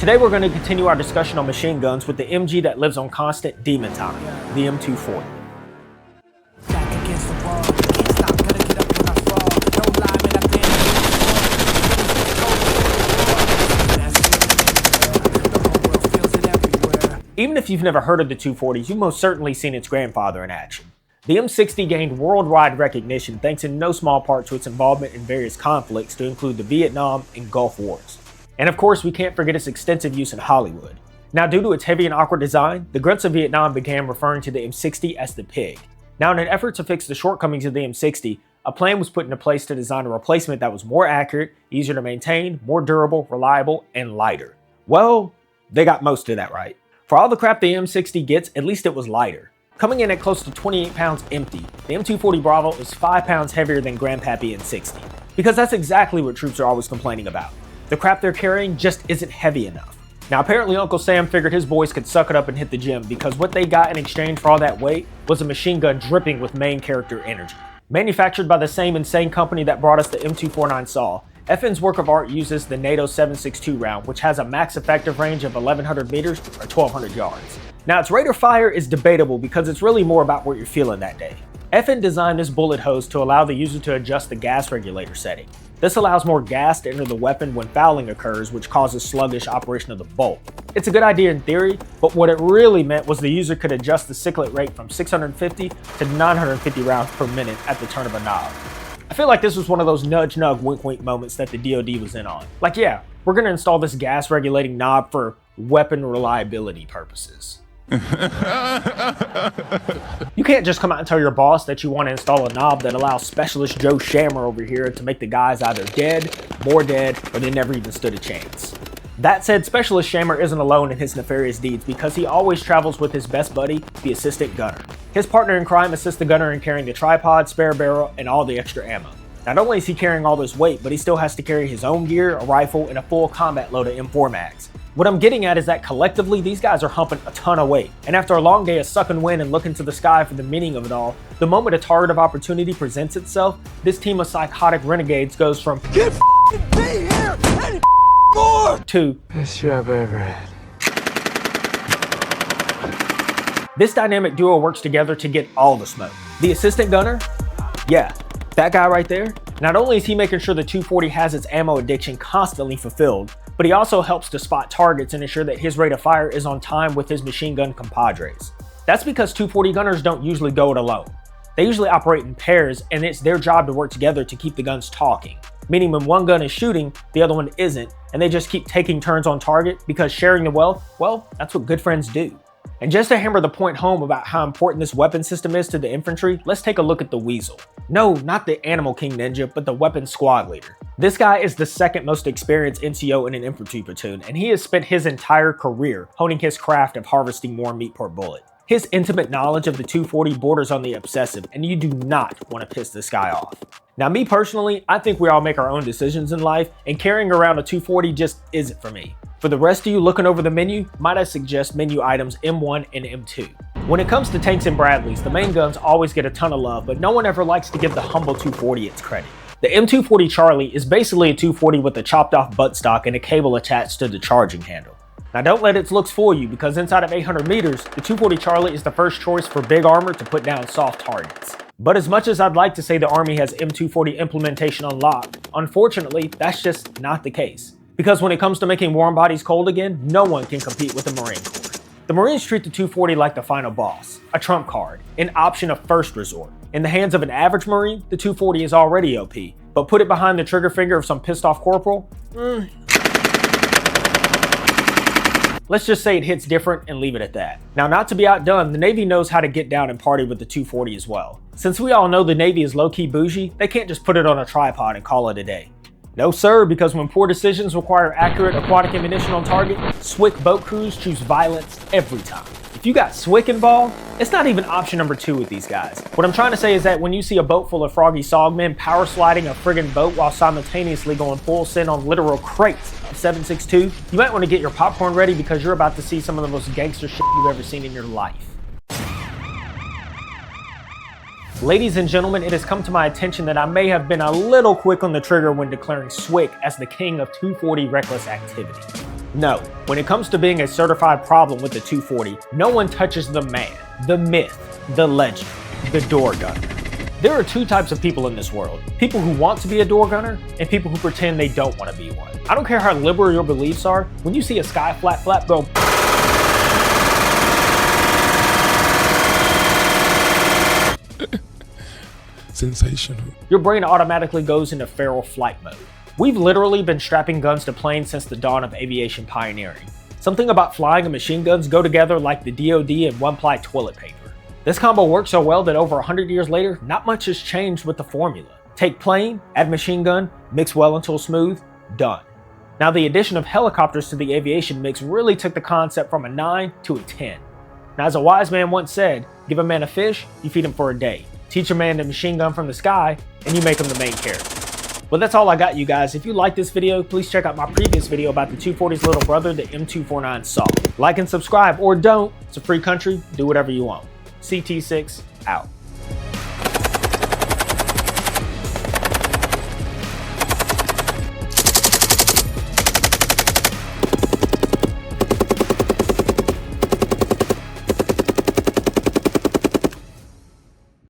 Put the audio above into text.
Today we're going to continue our discussion on machine guns with the MG that lives on constant demon time, the M240. Back against the wall, can't stop, gotta get up when I fall. Don't lie, man, I've been Even if you've never heard of the 240s, you've most certainly seen its grandfather in action. The M60 gained worldwide recognition thanks in no small part to its involvement in various conflicts to include the Vietnam and Gulf Wars. And of course, we can't forget its extensive use in Hollywood. Now, due to its heavy and awkward design, the grunts of Vietnam began referring to the M60 as the pig. Now, in an effort to fix the shortcomings of the M60, a plan was put into place to design a replacement that was more accurate, easier to maintain, more durable, reliable, and lighter. Well, they got most of that right. For all the crap the M60 gets, at least it was lighter. Coming in at close to 28 pounds empty, the M240 Bravo is 5 pounds heavier than Grandpappy M60. Because that's exactly what troops are always complaining about. The crap they're carrying just isn't heavy enough. Now apparently Uncle Sam figured his boys could suck it up and hit the gym because what they got in exchange for all that weight was a machine gun dripping with main character energy. Manufactured by the same insane company that brought us the M249 Saw, FN's work of art uses the NATO 7.62 round, which has a max effective range of 1,100 meters or 1,200 yards. Now its rate of fire is debatable because it's really more about what you're feeling that day. FN designed this bullet hose to allow the user to adjust the gas regulator setting. This allows more gas to enter the weapon when fouling occurs, which causes sluggish operation of the bolt. It's a good idea in theory, but what it really meant was the user could adjust the cyclet rate from 650 to 950 rounds per minute at the turn of a knob. I feel like this was one of those nudge nug wink wink moments that the DoD was in on. Like, yeah, we're gonna install this gas regulating knob for weapon reliability purposes. You can't just come out and tell your boss that you want to install a knob that allows Specialist Joe Shammer over here to make the guys either dead, more dead, or they never even stood a chance. That said, Specialist Shammer isn't alone in his nefarious deeds because he always travels with his best buddy, the assistant gunner. His partner in crime assists the gunner in carrying the tripod, spare barrel, and all the extra ammo. Not only is he carrying all this weight, but he still has to carry his own gear, a rifle, and a full combat load of M4 mags. What I'm getting at is that collectively, these guys are humping a ton of weight. And after a long day of sucking wind and looking to the sky for the meaning of it all, the moment a target of opportunity presents itself, this team of psychotic renegades goes from "Get f***ing be here and more" to "Best job I ever had." This dynamic duo works together to get all the smoke. The assistant gunner? Yeah, that guy right there. Not only is he making sure the 240 has its ammo addiction constantly fulfilled, but he also helps to spot targets and ensure that his rate of fire is on time with his machine gun compadres. That's because 240 gunners don't usually go it alone. They usually operate in pairs, and it's their job to work together to keep the guns talking. Meaning when one gun is shooting, the other one isn't, and they just keep taking turns on target because sharing the wealth, well, that's what good friends do. And just to hammer the point home about how important this weapon system is to the infantry, let's take a look at the Weasel. No, not the Animal King Ninja, but the weapons squad leader. This guy is the second most experienced NCO in an infantry platoon, and he has spent his entire career honing his craft of harvesting more meat per bullet. His intimate knowledge of the 240 borders on the obsessive, and you do not want to piss this guy off. Now, me personally, I think we all make our own decisions in life, and carrying around a 240 just isn't for me. For the rest of you looking over the menu, might I suggest menu items M1 and M2. When it comes to tanks and Bradleys, the main guns always get a ton of love, but no one ever likes to give the humble 240 its credit. The M240 Charlie is basically a 240 with a chopped off buttstock and a cable attached to the charging handle. Now don't let its looks fool you, because inside of 800 meters, the 240 Charlie is the first choice for big armor to put down soft targets. But as much as I'd like to say the Army has M240 implementation on lock, unfortunately, that's just not the case. Because when it comes to making warm bodies cold again, no one can compete with the Marine Corps. The Marines treat the 240 like the final boss, a trump card, an option of first resort. In the hands of an average Marine, the 240 is already OP, but put it behind the trigger finger of some pissed off corporal, let's just say it hits different and leave it at that. Now, not to be outdone, the Navy knows how to get down and party with the 240 as well. Since we all know the Navy is low-key bougie, they can't just put it on a tripod and call it a day. No sir, because when poor decisions require accurate aquatic ammunition on target, SWCC boat crews choose violence every time. If you got SWCC involved, it's not even option number 2 with these guys. What I'm trying to say is that when you see a boat full of froggy sogmen power sliding a friggin' boat while simultaneously going full send on literal crates of 7.62, you might want to get your popcorn ready because you're about to see some of the most gangster shit you've ever seen in your life. Ladies and gentlemen, it has come to my attention that I may have been a little quick on the trigger when declaring SWCC as the king of 240 reckless activity. No, when it comes to being a certified problem with the 240, no one touches the man, the myth, the legend, the door gunner. There are two types of people in this world. People who want to be a door gunner and people who pretend they don't want to be one. I don't care how liberal your beliefs are, when you see a sky flap go sensational, your brain automatically goes into feral flight mode. We've literally been strapping guns to planes since the dawn of aviation pioneering. Something about flying and machine guns go together like the DoD and one-ply toilet paper. This combo works so well that over 100 years later, not much has changed with the formula. Take plane, add machine gun, mix well until smooth, done. Now the addition of helicopters to the aviation mix really took the concept from a 9 to a 10. Now as a wise man once said, give a man a fish, you feed him for a day. Teach a man to machine gun from the sky, and you make him the main character. Well, that's all I got, you guys. If you like this video, please check out my previous video about the 240's little brother, the M249 Saw. Like and subscribe, or don't. It's a free country. Do whatever you want. CT6 out.